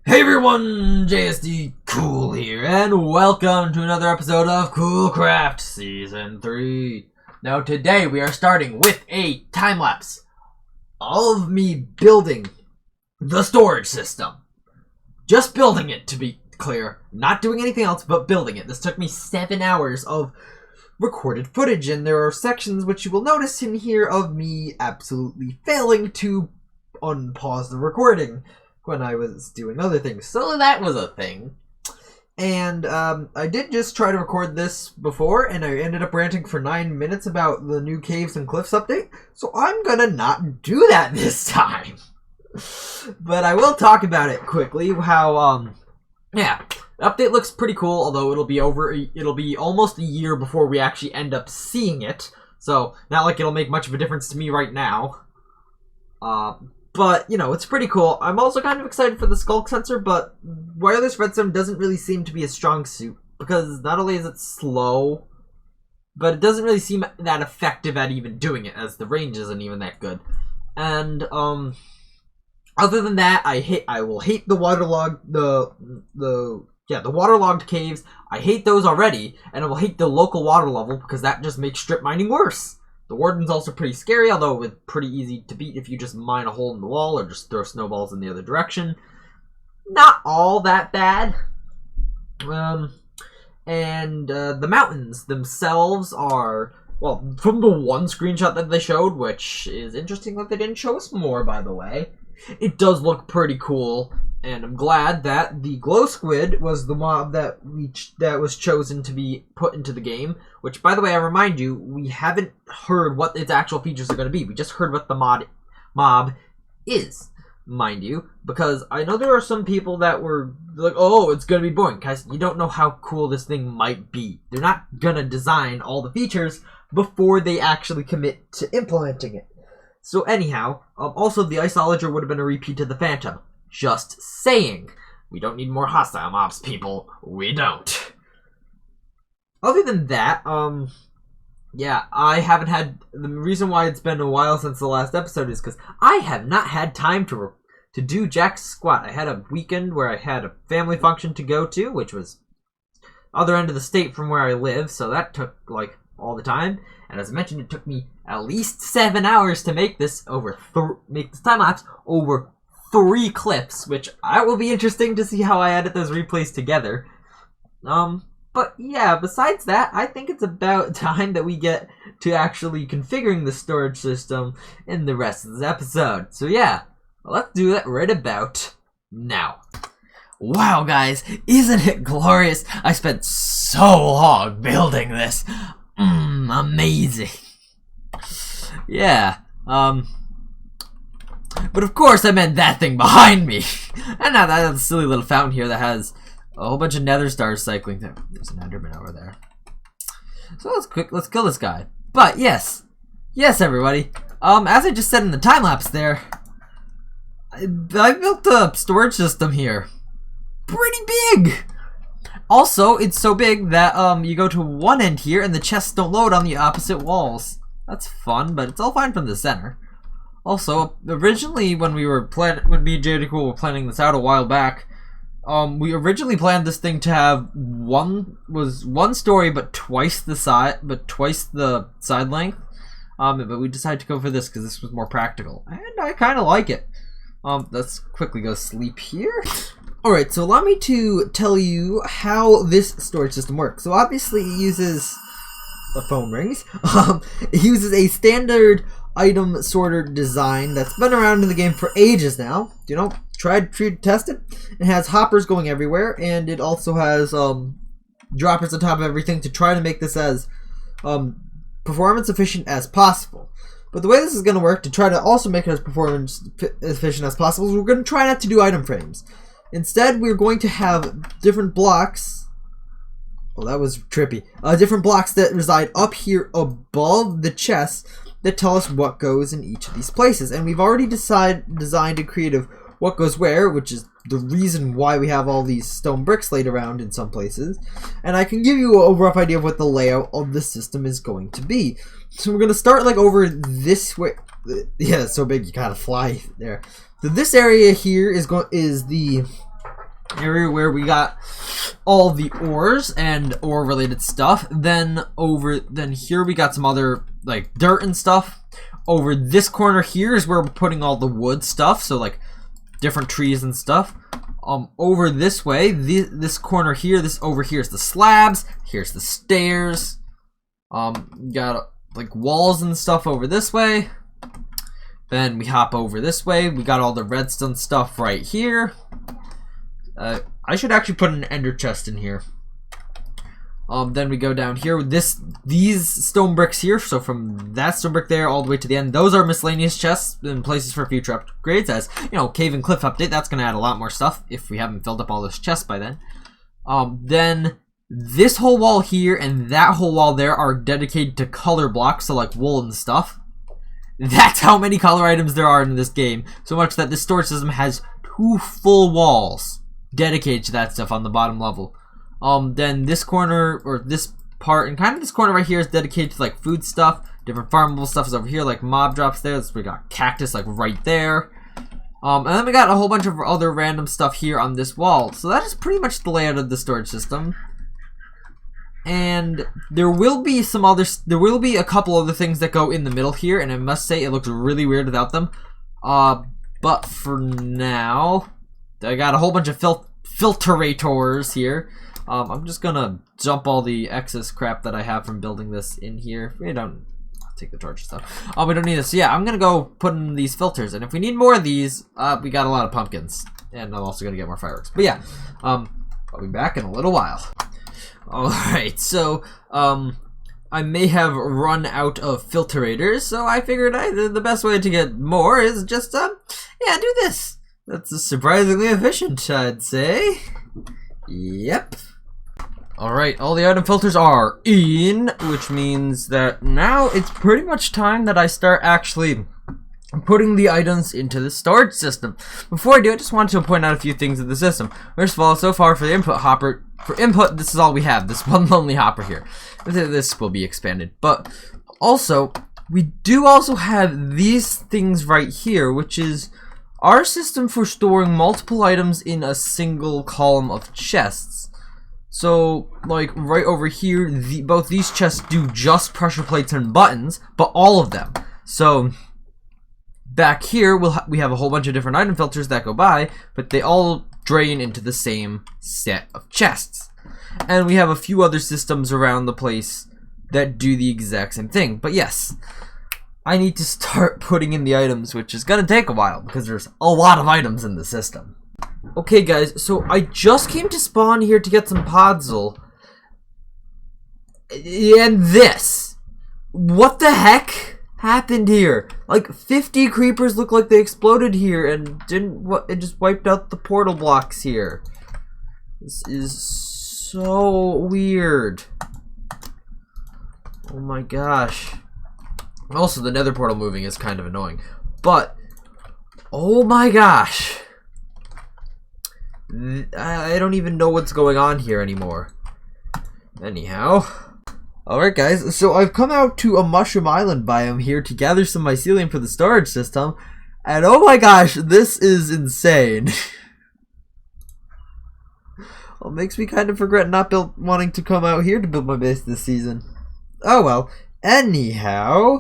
Hey everyone, JSD Cool here, and welcome to another episode of Coolcraft Season 3. Now today we are starting with a time-lapse of me building the storage system. Just building it, to be clear. Not doing anything else, but building it. This took me 7 hours of recorded footage, and there are sections which you will notice in here of me absolutely failing to unpause the recording when I was doing other things. So that was a thing. And I did just try to record this before, and I ended up ranting for 9 minutes about the new Caves and Cliffs update. So I'm gonna not do that this time. But I will talk about it quickly. How yeah, the update looks pretty cool. Although it'll be almost a year before we actually end up seeing it. So not like it'll make much of a difference to me right now. But, you know, it's pretty cool. I'm also kind of excited for the skulk sensor, but wireless redstone doesn't really seem to be a strong suit. Because not only is it slow, but it doesn't really seem that effective at even doing it, as the range isn't even that good. And, other than that, I will hate the waterlogged, the waterlogged caves. I hate those already, and I will hate the local water level, because that just makes strip mining worse. The warden's also pretty scary, although it's pretty easy to beat if you just mine a hole in the wall or just throw snowballs in the other direction. Not all that bad. The mountains themselves are, well, from the one screenshot that they showed, which is interesting that they didn't show us more, by the way, it does look pretty cool. And I'm glad that the glow squid was the mob that was chosen to be put into the game. Which, by the way, I remind you, we haven't heard what its actual features are going to be. We just heard what the mob is, mind you. Because I know there are some people that were like, oh, it's going to be boring. Guys, you don't know how cool this thing might be. They're not going to design all the features before they actually commit to implementing it. So anyhow, also the Isolager would have been a repeat of the Phantom. Just saying. We don't need more hostile mobs, people. We don't. Other than that, yeah, I haven't had... The reason why it's been a while since the last episode is because I have not had time to do jack squat. I had a weekend where I had a family function to go to, which was other end of the state from where I live, so that took, like, all the time. And as I mentioned, it took me at least 7 hours to make this make this time-lapse over 3 clips, which I will be interesting to see how I edit those replays together. But yeah, besides that, I think it's about time that we get to actually configuring the storage system in the rest of this episode. So yeah, let's do that right about now. Wow, guys, isn't it glorious? I spent so long building this. Amazing. Yeah, but of course I meant that thing behind me. And now that silly little fountain here that has a whole bunch of nether stars cycling through. There's an enderman over there. So let's kill this guy. But yes, everybody. As I just said in the time lapse there, I built a storage system here. Pretty big. Also, it's so big that you go to one end here and the chests don't load on the opposite walls. That's fun, but it's all fine from the center. Also, originally when me and JD Cool were planning this out a while back, we originally planned this thing to have one story but twice the side length. But we decided to go for this because this was more practical, and I kind of like it. Let's quickly go sleep here. Alright, so allow me to tell you how this storage system works. So obviously it uses... The phone rings. It uses a standard item sorter design that's been around in the game for ages now. You know, tried, tested. It has hoppers going everywhere, and it also has droppers on top of everything to try to make this as performance efficient as possible. But the way this is going to work, to try to also make it as performance efficient as possible, is we're going to try not to do item frames. Instead, we're going to have different blocks. Well, that was trippy. Different blocks that reside up here above the chests that tell us what goes in each of these places. And we've already designed a creative what goes where, which is the reason why we have all these stone bricks laid around in some places. And I can give you a rough idea of what the layout of the system is going to be. So we're going to start like over this way. Yeah, it's so big you gotta fly there. So this area here is the area where we got all the ores and ore related stuff. Then here we got some other like dirt and stuff. Over this corner here is where we're putting all the wood stuff, so like different trees and stuff. Over this way, this corner here, this over here is the slabs. Here's the stairs. Got like walls and stuff over this way. Then we hop over this way. We got all the redstone stuff right here. I should actually put an ender chest in here. Then we go down here with these stone bricks here. So from that stone brick there all the way to the end, those are miscellaneous chests and places for future upgrades. As you know, cave and cliff update, that's going to add a lot more stuff if we haven't filled up all those chests by then. Then this whole wall here and that whole wall there are dedicated to color blocks, so like wool and stuff. That's how many color items there are in this game. So much that this storage system has 2 full walls dedicated to that stuff on the bottom level. Then this corner, or this part, and kind of this corner right here is dedicated to like food stuff. Different farmable stuff is over here, like mob drops there. So we got cactus like right there. And then we got a whole bunch of other random stuff here on this wall. So that is pretty much the layout of the storage system. And there will be a couple other things that go in the middle here, and I must say it looks really weird without them. But for now, I got a whole bunch of filterators here. I'm just gonna dump all the excess crap that I have from building this in here. We don't take the torch stuff. We don't need this. So yeah, I'm gonna go put in these filters, and if we need more of these, we got a lot of pumpkins, and I'm also gonna get more fireworks. But yeah, I'll be back in a little while. Alright, so, I may have run out of filterators, so I figured the best way to get more is just, yeah, do this. That's surprisingly efficient, I'd say. Yep. Alright, all the item filters are in, which means that now it's pretty much time that I start actually putting the items into the storage system. Before I do, I just wanted to point out a few things of the system. First of all, so far for the input hopper, this is all we have, this one lonely hopper here. This will be expanded. But also, we do also have these things right here, which is our system for storing multiple items in a single column of chests. So, like, right over here, both these chests do just pressure plates and buttons, but all of them. So, back here, we have a whole bunch of different item filters that go by, but they all drain into the same set of chests. And we have a few other systems around the place that do the exact same thing. But yes, I need to start putting in the items, which is going to take a while because there's a lot of items in the system. Okay guys, so I just came to spawn here to get some podzol. And this. What the heck happened here? Like 50 creepers look like they exploded here and it just wiped out the portal blocks here. This is so weird. Oh my gosh. Also, the nether portal moving is kind of annoying. But, oh my gosh. I don't even know what's going on here anymore. Anyhow. Alright guys, so I've come out to a Mushroom Island biome here to gather some mycelium for the storage system. And oh my gosh, this is insane. Well, it makes me kind of regret not wanting to come out here to build my base this season. Oh well. Anyhow.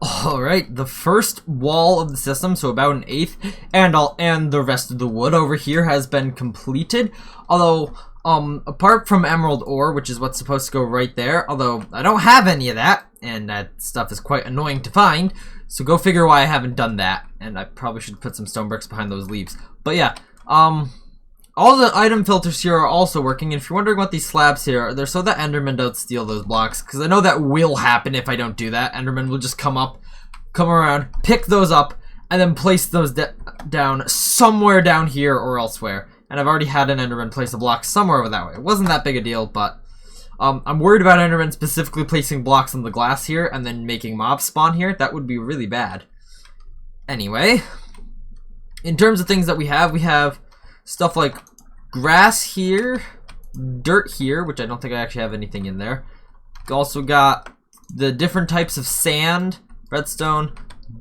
Alright, the first wall of the system, so about an eighth, and the rest of the wood over here has been completed. Although, apart from emerald ore, which is what's supposed to go right there, although I don't have any of that, and that stuff is quite annoying to find, so go figure why I haven't done that, and I probably should put some stone bricks behind those leaves. But yeah, all the item filters here are also working, and if you're wondering what these slabs here are, they're so that Endermen don't steal those blocks, because I know that will happen if I don't do that. Endermen will just come around, pick those up, and then place those down somewhere down here or elsewhere. And I've already had an Enderman place a block somewhere over that way. It wasn't that big a deal, but I'm worried about Endermen specifically placing blocks on the glass here and then making mobs spawn here. That would be really bad. Anyway, in terms of things that we have stuff like grass here, dirt here, which I don't think I actually have anything in there. Also got the different types of sand, redstone,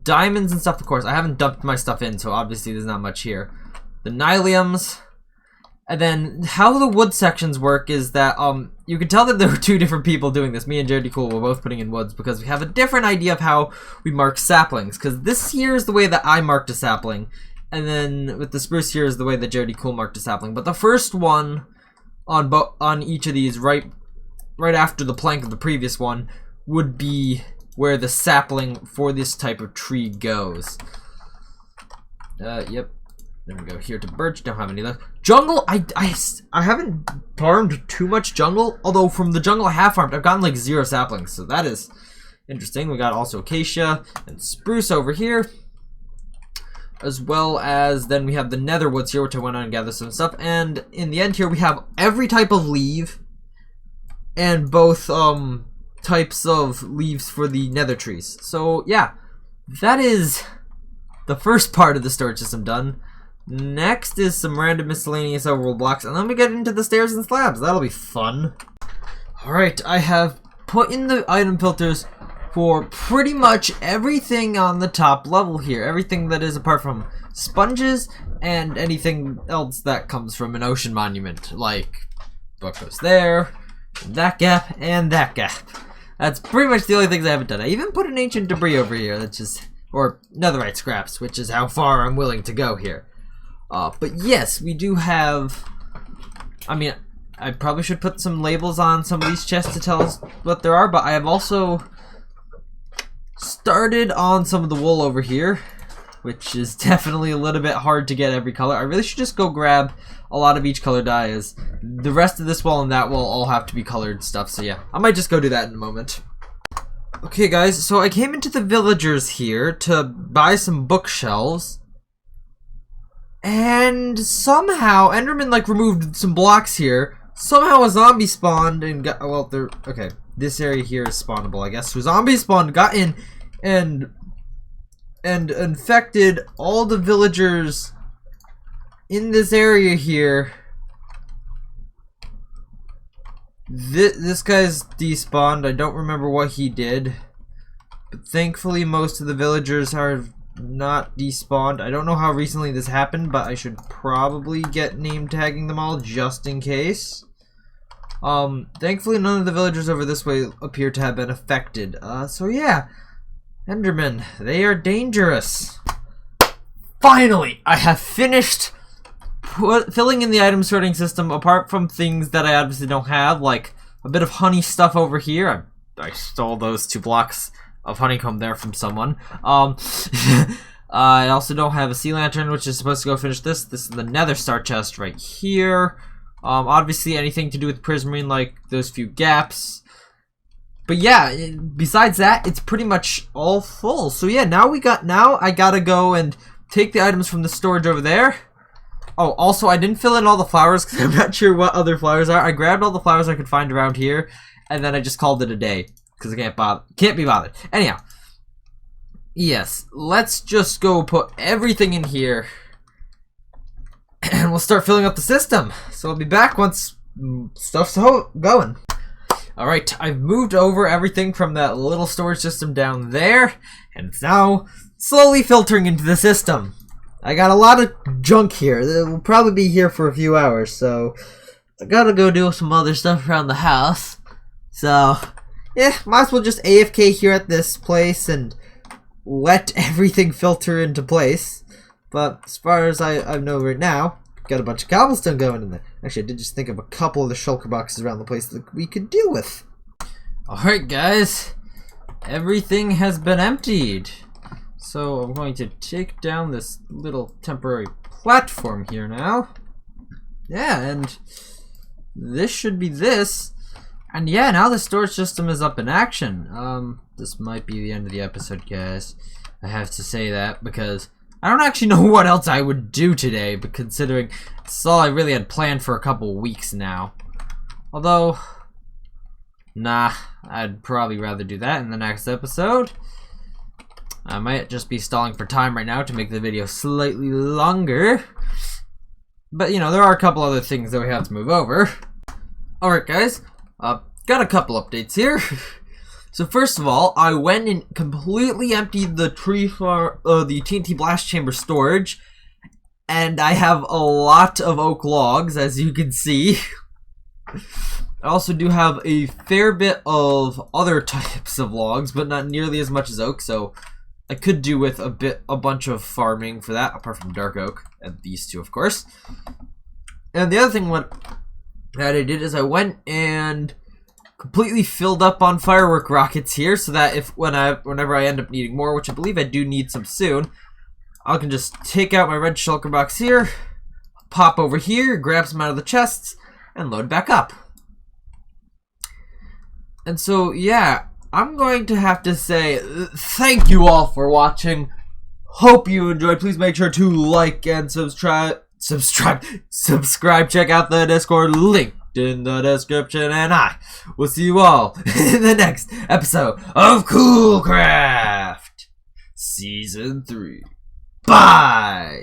diamonds and stuff, of course. I haven't dumped my stuff in, so obviously there's not much here. The nyliums, And then how the wood sections work is that you can tell that there were two different people doing this. Me and JD Cool were both putting in woods because we have a different idea of how we mark saplings. Because this here is the way that I marked a sapling, and then with the spruce here is the way that JD Cool marked a sapling. But the first one on each of these, right after the plank of the previous one, would be where the sapling for this type of tree goes. Yep. There we go. Here to birch. Don't have any of those. Jungle. I haven't farmed too much jungle. Although from the jungle I have farmed, I've gotten like 0 saplings. So that is interesting. We got also acacia and spruce over here, as well as then we have the nether woods here, which I went on and gathered some stuff. And in the end here we have every type of leaf and both types of leaves for the nether trees. So yeah, that is the first part of the storage system done. Next is some random miscellaneous overworld blocks, and then we get into the stairs and slabs. That'll be fun. Alright, I have put in the item filters for pretty much everything on the top level here. Everything that is apart from sponges and anything else that comes from an ocean monument. Like, what goes there, that gap, and that gap. That's pretty much the only things I haven't done. I even put an ancient debris over here, that's just, or netherite scraps, which is how far I'm willing to go here. But yes, we do have, I mean, I probably should put some labels on some of these chests to tell us what there are, but I have also started on some of the wool over here, which is definitely a little bit hard to get every color. I really should just go grab a lot of each color dye, as the rest of this wall and that wall all have to be colored stuff, so yeah, I might just go do that in a moment. Okay guys, so I came into the villagers here to buy some bookshelves. And somehow Enderman like removed some blocks here. Somehow a zombie spawned and got, well, there. Okay, this area here is spawnable, I guess. So zombie spawned, got in, and infected all the villagers in this area here. This guy's despawned. I don't remember what he did, but thankfully most of the villagers are not despawned. I don't know how recently this happened, but I should probably get name tagging them all just in case. Thankfully none of the villagers over this way appear to have been affected. So yeah, Endermen, they are dangerous. Finally, I have finished filling in the item sorting system, apart from things that I obviously don't have, like a bit of honey stuff over here. I stole those 2 blocks of honeycomb there from someone. I also don't have a sea lantern, which is supposed to go finish this. This is the nether star chest right here. Obviously anything to do with prismarine, like those few gaps. But yeah, besides that, it's pretty much all full. So yeah, now I gotta go and take the items from the storage over there. Oh, also I didn't fill in all the flowers because I'm not sure what other flowers are. I grabbed all the flowers I could find around here, and then I just called it a day because I can't be bothered. Anyhow, yes, let's just go put everything in here, and we'll start filling up the system. So I'll be back once stuff's going. Alright, I've moved over everything from that little storage system down there, and it's now slowly filtering into the system. I got a lot of junk here. It will probably be here for a few hours, so I gotta go do some other stuff around the house. So, yeah, might as well just AFK here at this place and let everything filter into place. But as far as I know right now, got a bunch of cobblestone going in there. Actually, I did just think of a couple of the shulker boxes around the place that we could deal with. Alright guys, everything has been emptied. So I'm going to take down this little temporary platform here now. Yeah, and this should be this. And yeah, now the storage system is up in action. This might be the end of the episode, guys. I have to say that because I don't actually know what else I would do today, but considering it's all I really had planned for a couple weeks now. Although, nah, I'd probably rather do that in the next episode. I might just be stalling for time right now to make the video slightly longer. But, you know, there are a couple other things that we have to move over. Alright, guys. Got a couple updates here. So, first of all, I went and completely emptied the the TNT blast chamber storage. And I have a lot of oak logs, as you can see. I also do have a fair bit of other types of logs, but not nearly as much as oak, so I could do with a bunch of farming for that, apart from dark oak, and these two, of course. And the other thing that I did is I went and completely filled up on firework rockets here, so that whenever I end up needing more, which I believe I do need some soon, I can just take out my red shulker box here, pop over here, grab some out of the chests, and load back up. And so, yeah, I'm going to have to say thank you all for watching. Hope you enjoyed. Please make sure to like and subscribe. Check out the Discord link in the description, and I will see you all in the next episode of Coolcraft Season 3. Bye!